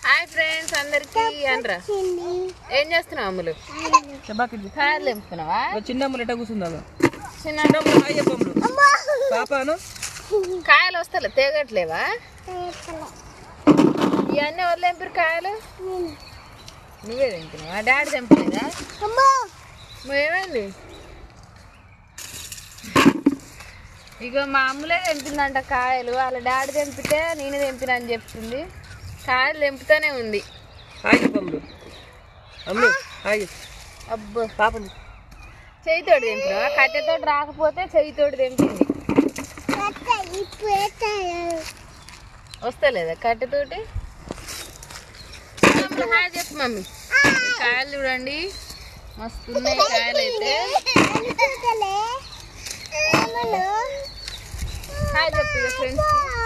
hi friends అందరికి అనరా ఏం చేస్తున్నావు అమ్ములు కాయలు తెంపుతున్నావా చిన్న అమ్ములు ఎట్లా కూర్చుందా చిన్న పాపాను కాయలు వస్తలే తేగట్లేవా ఇవన్నీ ఎవరు తెంపారు కాయలు నువ్వే తెంపినావా డాడీ తెంపలేదా ఏమైంది ఇక మా అమ్ములే తెంపిందంట కాయలు వాళ్ళ డాడీ తెంపితే నేనే తెంపిన అని చెప్తుంది కాయలు తెంపుతూనే ఉంది అబ్బో పాపం చెయ్యితోటి తెంపినా కట్టెతోటి రాకపోతే చెయ్యితోటి తెంపింది వస్తలేదా కట్టెతోటి హాయ్ చెప్పు మమ్మీ కాయలు చూడండి మస్తు ఉన్నాయి కాయలు అయితే హాయ్ చెప్పు ఫ్రెండ్స్